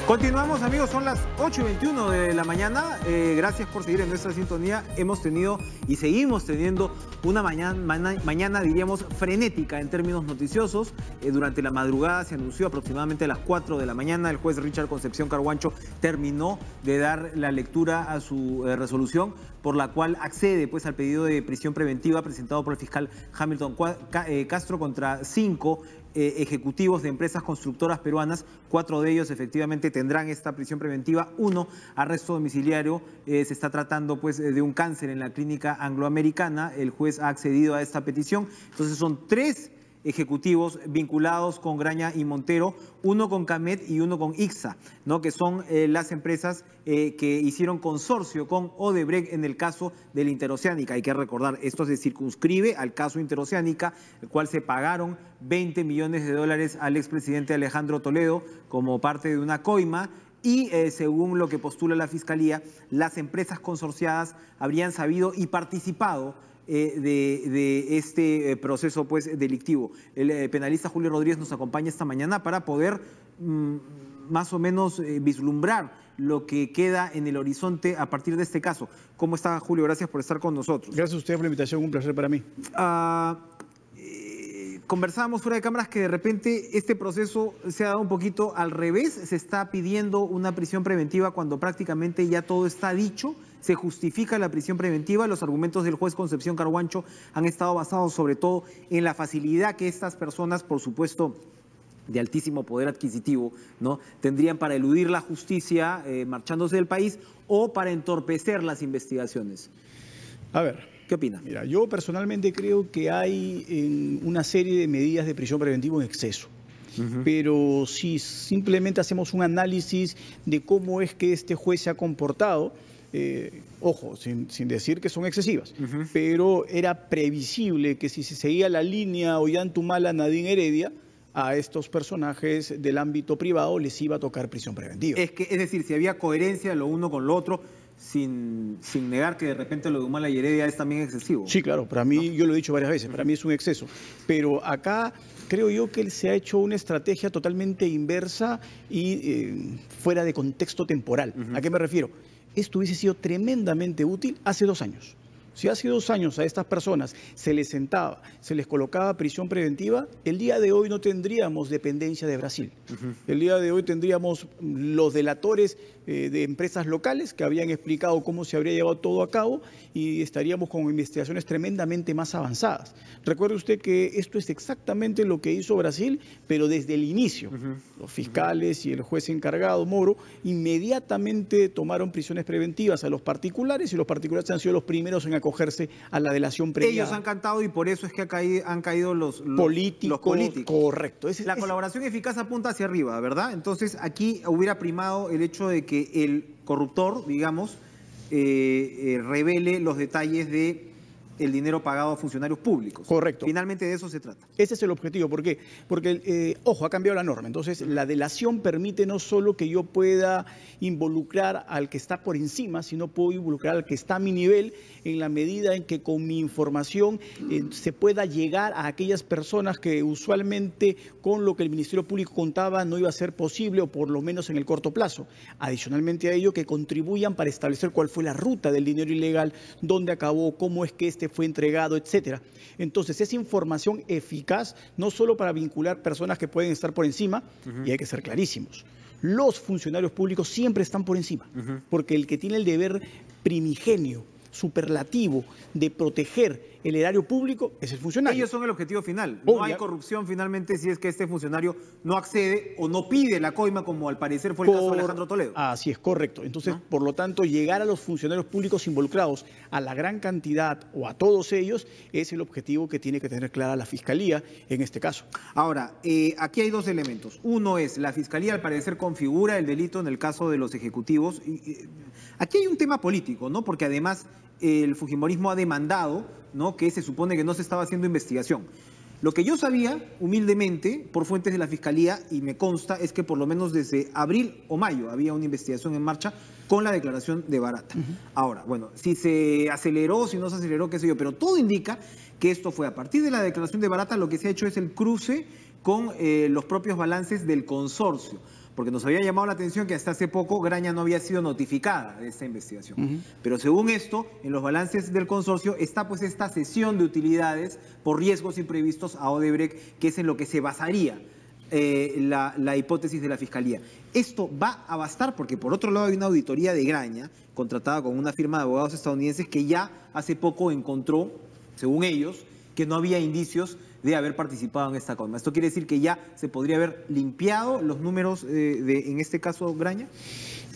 Continuamos, amigos, son las 8:21 de la mañana. Gracias por seguir en nuestra sintonía. Hemos tenido y seguimos teniendo una mañana, diríamos, frenética en términos noticiosos. Durante la madrugada se anunció aproximadamente a las 4 de la mañana. El juez Richard Concepción Carhuancho terminó de dar la lectura a su resolución, por la cual accede pues al pedido de prisión preventiva presentado por el fiscal Hamilton Castro contra 5 ejecutivos de empresas constructoras peruanas. 4 de ellos efectivamente tendrán esta prisión preventiva. 1, arresto domiciliario. Se está tratando pues de un cáncer en la clínica angloamericana. El juez ha accedido a esta petición. Entonces son 3 ejecutivos vinculados con Graña y Montero, 1 con Camet y 1 con ICSA, ¿no? Que son las empresas que hicieron consorcio con Odebrecht en el caso de la Interoceánica. Hay que recordar, esto se circunscribe al caso Interoceánica, el cual se pagaron $20 millones al expresidente Alejandro Toledo como parte de una coima. Y según lo que postula la Fiscalía, las empresas consorciadas habrían sabido y participado de este proceso pues delictivo. El penalista Julio Rodríguez nos acompaña esta mañana para poder más o menos vislumbrar lo que queda en el horizonte a partir de este caso. ¿Cómo está, Julio? Gracias por estar con nosotros. Gracias a usted por la invitación, un placer para mí. Conversábamos fuera de cámaras que de repente este proceso se ha dado un poquito al revés. Se está pidiendo una prisión preventiva cuando prácticamente ya todo está dicho. Se justifica la prisión preventiva. Los argumentos del juez Concepción Carhuancho han estado basados sobre todo en la facilidad que estas personas, por supuesto, de altísimo poder adquisitivo, ¿no?, tendrían para eludir la justicia marchándose del país o para entorpecer las investigaciones. A ver, ¿qué opina? Mira, yo personalmente creo que hay una serie de medidas de prisión preventiva en exceso. Pero si simplemente hacemos un análisis de cómo es que este juez se ha comportado, ojo, sin decir que son excesivas, pero era previsible que si se seguía la línea Ollantumala Nadine Heredia, a estos personajes del ámbito privado les iba a tocar prisión preventiva. Es decir, si había coherencia lo uno con lo otro, sin negar que de repente lo de Humala y Heredia es también excesivo. Sí, claro, para mí, yo lo he dicho varias veces, para mí es un exceso. Pero acá creo yo que se ha hecho una estrategia totalmente inversa y fuera de contexto temporal. ¿A qué me refiero? Esto hubiese sido tremendamente útil hace 2 años. Si hace 2 años a estas personas se les sentaba, se les colocaba prisión preventiva, el día de hoy no tendríamos dependencia de Brasil. El día de hoy tendríamos los delatores de empresas locales que habían explicado cómo se habría llevado todo a cabo y estaríamos con investigaciones tremendamente más avanzadas. Recuerde usted que esto es exactamente lo que hizo Brasil, pero desde el inicio. Los fiscales y el juez encargado, Moro, inmediatamente tomaron prisiones preventivas a los particulares y los particulares han sido los primeros en acogerse a la delación premiada. Ellos han cantado y por eso es que han caído los políticos. Correcto. La colaboración eficaz apunta hacia arriba, ¿verdad? Entonces aquí hubiera primado el hecho de que el corruptor, digamos, revele los detalles de el dinero pagado a funcionarios públicos. Correcto. Finalmente de eso se trata. Ese es el objetivo. ¿Por qué? Porque, ojo, ha cambiado la norma. Entonces, la delación permite no solo que yo pueda involucrar al que está por encima, sino puedo involucrar al que está a mi nivel en la medida en que con mi información se pueda llegar a aquellas personas que usualmente con lo que el Ministerio Público contaba no iba a ser posible o por lo menos en el corto plazo. Adicionalmente a ello, que contribuyan para establecer cuál fue la ruta del dinero ilegal, dónde acabó, cómo es que este fue entregado, etcétera. Entonces, es información eficaz no solo para vincular personas que pueden estar por encima, y hay que ser clarísimos. Los funcionarios públicos siempre están por encima, porque el que tiene el deber primigenio, superlativo, de proteger el erario público es el funcionario. Ellos son el objetivo final. No hay corrupción finalmente si es que este funcionario no accede o no pide la coima, como al parecer fue el caso de Alejandro Toledo. Así es, correcto. Entonces, por lo tanto, llegar a los funcionarios públicos involucrados, a la gran cantidad o a todos ellos, es el objetivo que tiene que tener clara la Fiscalía en este caso. Ahora, aquí hay 2 elementos. Uno es, la Fiscalía al parecer configura el delito en el caso de los ejecutivos. Aquí hay un tema político, ¿no? Porque además el fujimorismo ha demandado, ¿no?, que se supone que no se estaba haciendo investigación. Lo que yo sabía, humildemente, por fuentes de la Fiscalía, y me consta, es que por lo menos desde abril o mayo había una investigación en marcha con la declaración de Barata. Ahora, bueno, si se aceleró, si no se aceleró, qué sé yo, pero todo indica que esto fue a partir de la declaración de Barata. Lo que se ha hecho es el cruce con los propios balances del consorcio. porque nos había llamado la atención que hasta hace poco Graña no había sido notificada de esta investigación. Pero según esto, en los balances del consorcio está pues esta cesión de utilidades por riesgos imprevistos a Odebrecht, que es en lo que se basaría la hipótesis de la Fiscalía. Esto va a bastar porque por otro lado hay una auditoría de Graña contratada con una firma de abogados estadounidenses que ya hace poco encontró, según ellos, que no había indicios de haber participado en esta coima. ¿Esto quiere decir que ya se podría haber limpiado los números en este caso, Graña?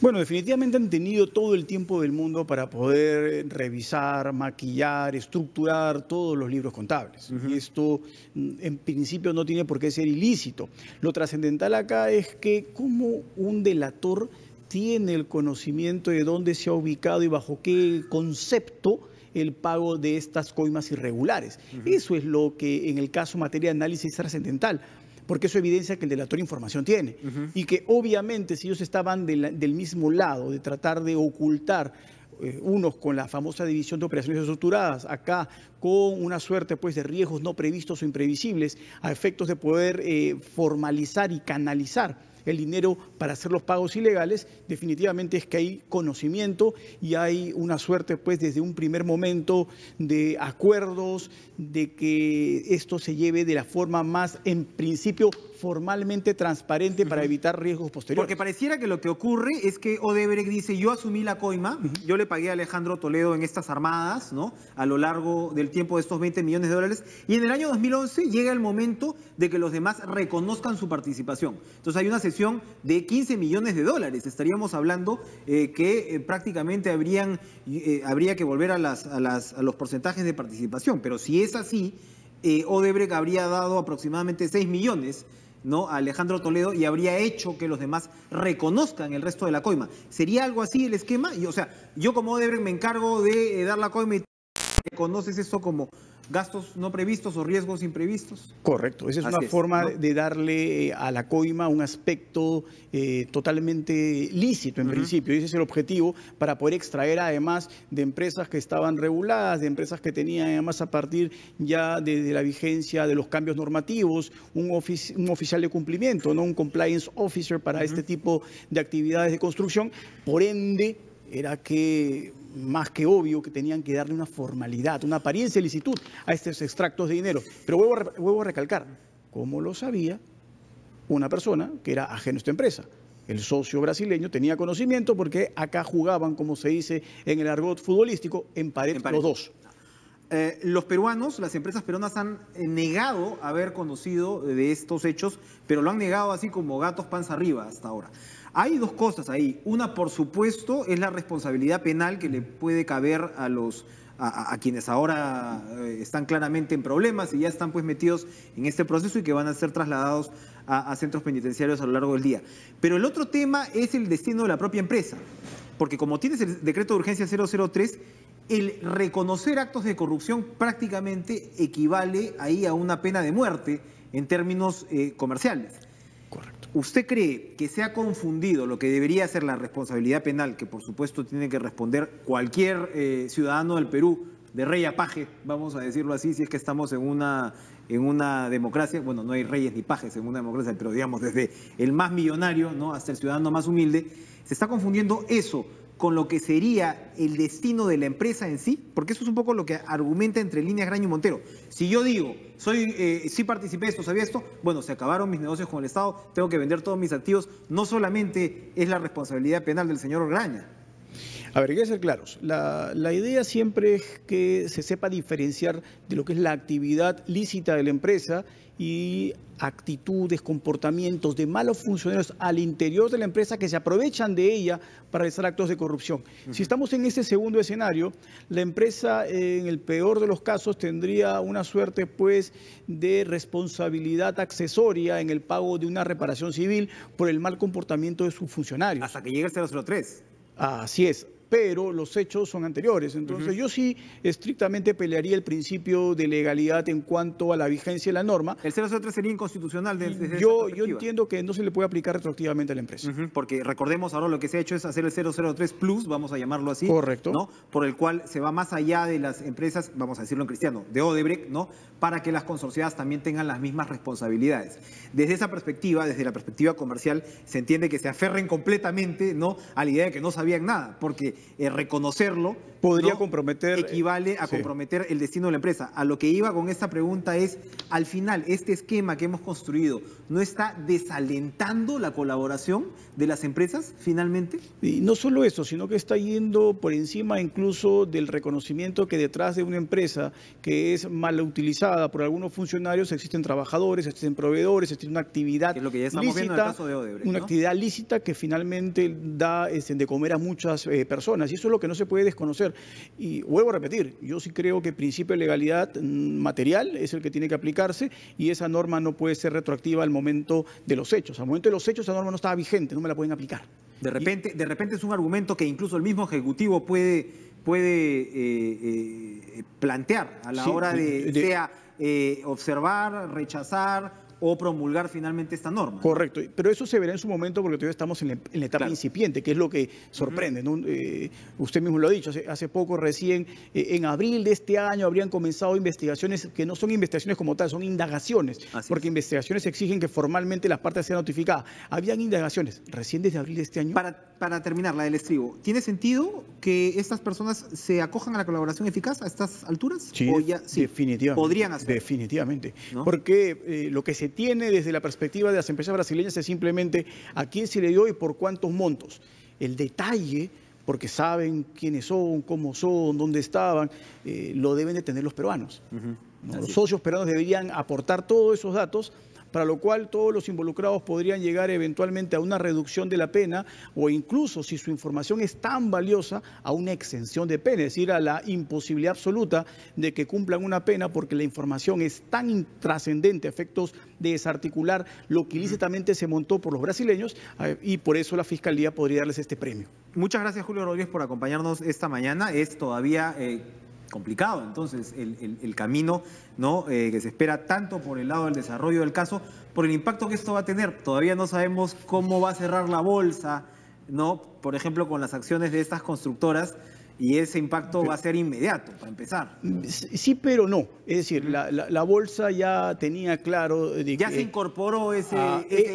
Bueno, definitivamente han tenido todo el tiempo del mundo para poder revisar, maquillar, estructurar todos los libros contables. Y esto, en principio, no tiene por qué ser ilícito. Lo trascendental acá es que como un delator tiene el conocimiento de dónde se ha ubicado y bajo qué concepto el pago de estas coimas irregulares. Eso es lo que en el caso materia de análisis es trascendental, porque eso evidencia que el delator información tiene y que obviamente si ellos estaban del mismo lado, de tratar de ocultar unos con la famosa división de operaciones estructuradas, acá con una suerte pues de riesgos no previstos o imprevisibles a efectos de poder formalizar y canalizar el dinero para hacer los pagos ilegales, definitivamente es que hay conocimiento y hay una suerte pues desde un primer momento de acuerdos, de que esto se lleve de la forma más, en principio, formalmente transparente para evitar riesgos posteriores. Porque pareciera que lo que ocurre es que Odebrecht dice, yo asumí la coima, yo le pagué a Alejandro Toledo en estas armadas, ¿no?, a lo largo del tiempo de estos 20 millones de dólares, y en el año 2011 llega el momento de que los demás reconozcan su participación. Entonces hay una cesión de 15 millones de dólares. Estaríamos hablando que prácticamente habría que volver a los porcentajes de participación. Pero si es así, Odebrecht habría dado aproximadamente 6 millones, ¿no?, a Alejandro Toledo y habría hecho que los demás reconozcan el resto de la coima. ¿Sería algo así el esquema? Y, o sea, yo como Odebrecht me encargo de dar la coima y tú reconoces esto como gastos no previstos o riesgos imprevistos. Correcto, esa es Así una forma, ¿no?, de darle a la coima un aspecto totalmente lícito en principio, y ese es el objetivo para poder extraer además de empresas que estaban reguladas, de empresas que tenían además a partir ya de la vigencia de los cambios normativos, un oficial de cumplimiento, ¿no?, un compliance officer para este tipo de actividades de construcción. Por ende, era que más que obvio que tenían que darle una formalidad, una apariencia de licitud a estos extractos de dinero. Pero vuelvo a recalcar, ¿cómo lo sabía una persona que era ajeno a esta empresa? El socio brasileño tenía conocimiento porque acá jugaban, como se dice en el argot futbolístico, en pared los dos. Los peruanos, las empresas peruanas han negado haber conocido de estos hechos, pero lo han negado así como gatos panza arriba hasta ahora. Hay dos cosas ahí. Una, por supuesto, es la responsabilidad penal que le puede caber a quienes ahora están claramente en problemas y ya están pues metidos en este proceso y que van a ser trasladados a centros penitenciarios a lo largo del día. Pero el otro tema es el destino de la propia empresa, porque como tienes el decreto de urgencia 003, el reconocer actos de corrupción prácticamente equivale ahí a una pena de muerte en términos comerciales. Correcto. ¿Usted cree que se ha confundido lo que debería ser la responsabilidad penal, que por supuesto tiene que responder cualquier ciudadano del Perú, de rey a paje, vamos a decirlo así, si es que estamos en una democracia? Bueno, no hay reyes ni pajes en una democracia, pero digamos desde el más millonario, ¿no?, hasta el ciudadano más humilde, se está confundiendo eso con lo que sería el destino de la empresa en sí, porque eso es un poco lo que argumenta entre líneas Graña y Montero. Si yo digo, sí participé de esto, sabía esto, bueno, se acabaron mis negocios con el Estado, tengo que vender todos mis activos, no solamente es la responsabilidad penal del señor Graña. A ver, hay que ser claros. La idea siempre es que se sepa diferenciar de lo que es la actividad lícita de la empresa y actitudes, comportamientos de malos funcionarios al interior de la empresa que se aprovechan de ella para realizar actos de corrupción. Si estamos en ese segundo escenario, la empresa en el peor de los casos tendría una suerte pues de responsabilidad accesoria en el pago de una reparación civil por el mal comportamiento de sus funcionarios. Hasta que llegue el 003. Así es. pero los hechos son anteriores. Entonces yo sí estrictamente pelearía el principio de legalidad en cuanto a la vigencia de la norma. El 003 sería inconstitucional desde esa Yo perspectiva. entiendo que no se le puede aplicar retroactivamente a la empresa. Porque recordemos ahora lo que se ha hecho es hacer el 003 Plus, vamos a llamarlo así. Correcto. ¿No? Por el cual se va más allá de las empresas, vamos a decirlo en cristiano, de Odebrecht, ¿no? Para que las consorciadas también tengan las mismas responsabilidades. Desde esa perspectiva, desde la perspectiva comercial, se entiende que se aferren completamente, ¿no?, a la idea de que no sabían nada, porque reconocerlo podría ¿no?, comprometer, equivale a sí, comprometer el destino de la empresa. A lo que iba con esta pregunta es, al final, este esquema que hemos construido, ¿no está desalentando la colaboración de las empresas finalmente? Y no solo eso, sino que está yendo por encima incluso del reconocimiento que detrás de una empresa que es mal utilizada por algunos funcionarios existen trabajadores, existen proveedores, existe una actividad Que es lo que ya estamos viendo en el caso de Odebrecht, una ¿no? actividad lícita que finalmente da de comer a muchas personas, y eso es lo que no se puede desconocer. Y vuelvo a repetir, yo sí creo que el principio de legalidad material es el que tiene que aplicarse, y esa norma no puede ser retroactiva al momento de los hechos. Al momento de los hechos esa norma no estaba vigente, no me la pueden aplicar. De repente es un argumento que incluso el mismo Ejecutivo puede plantear a la hora de observar, rechazar o promulgar finalmente esta norma. Correcto, pero eso se verá en su momento porque todavía estamos en la etapa incipiente, que es lo que sorprende, ¿no? Usted mismo lo ha dicho, hace poco, recién en abril de este año habrían comenzado investigaciones que no son investigaciones como tal, son indagaciones, porque investigaciones exigen que formalmente las partes sean notificadas. Habían indagaciones recién desde abril de este año. Para terminar, la del estribo, ¿tiene sentido que estas personas se acojan a la colaboración eficaz a estas alturas? Sí, ¿O ya, sí, definitivamente. podrían hacerlo? Definitivamente, ¿No? porque lo que se tiene desde la perspectiva de las empresas brasileñas es simplemente a quién se le dio y por cuántos montos. El detalle, porque saben quiénes son, cómo son, dónde estaban, lo deben de tener los peruanos. ¿No? Los socios peruanos deberían aportar todos esos datos, para lo cual todos los involucrados podrían llegar eventualmente a una reducción de la pena, o incluso, si su información es tan valiosa, a una exención de pena, es decir, a la imposibilidad absoluta de que cumplan una pena porque la información es tan trascendente a efectos de desarticular lo que ilícitamente se montó por los brasileños, y por eso la Fiscalía podría darles este premio. Muchas gracias, Julio Rodríguez, por acompañarnos esta mañana. Es todavía complicado, entonces, el camino, ¿no?, que se espera tanto por el lado del desarrollo del caso, por el impacto que esto va a tener. Todavía no sabemos cómo va a cerrar la bolsa, ¿no?, por ejemplo, con las acciones de estas constructoras, y ese impacto va a ser inmediato, para empezar. Sí, pero no. Es decir, la bolsa ya tenía claro de ya que se incorporó ese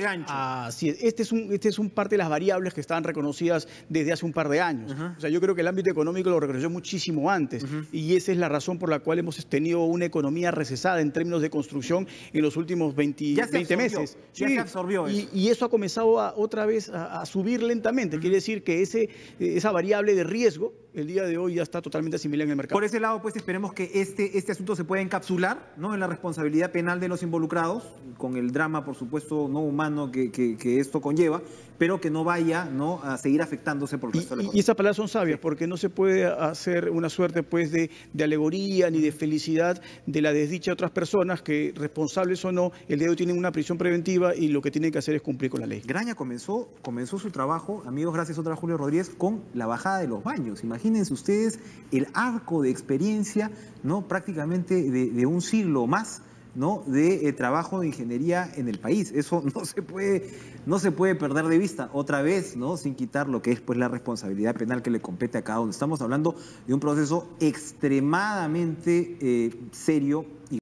gancho. Sí, este es un parte de las variables que estaban reconocidas desde hace un par de años. O sea, yo creo que el ámbito económico lo reconoció muchísimo antes, y esa es la razón por la cual hemos tenido una economía recesada en términos de construcción en los últimos 20 meses. Ya se absorbió eso. Y eso ha comenzado otra vez a subir lentamente. Quiere decir que esa variable de riesgo el día de hoy ya está totalmente asimilada en el mercado. Por ese lado, pues esperemos que este asunto se pueda encapsular, ¿no?, en la responsabilidad penal de los involucrados, con el drama, por supuesto, no humano que esto conlleva, pero que no vaya, ¿no?, a seguir afectándose por el resto de la economía. Y esas palabras son sabias, porque no se puede hacer una suerte, pues, de alegoría ni de felicidad de la desdicha de otras personas que, responsables o no, el día de hoy tienen una prisión preventiva y lo que tienen que hacer es cumplir con la ley. Graña comenzó su trabajo, amigos, gracias otra vez, Julio Rodríguez, con la bajada de los baños. Imagínense ustedes el arco de experiencia, ¿no?, prácticamente de un siglo o más, ¿no?, de trabajo de ingeniería en el país. Eso no se puede perder de vista, otra vez, ¿no?, sin quitar lo que es, pues, la responsabilidad penal que le compete a cada uno. Estamos hablando de un proceso extremadamente serio y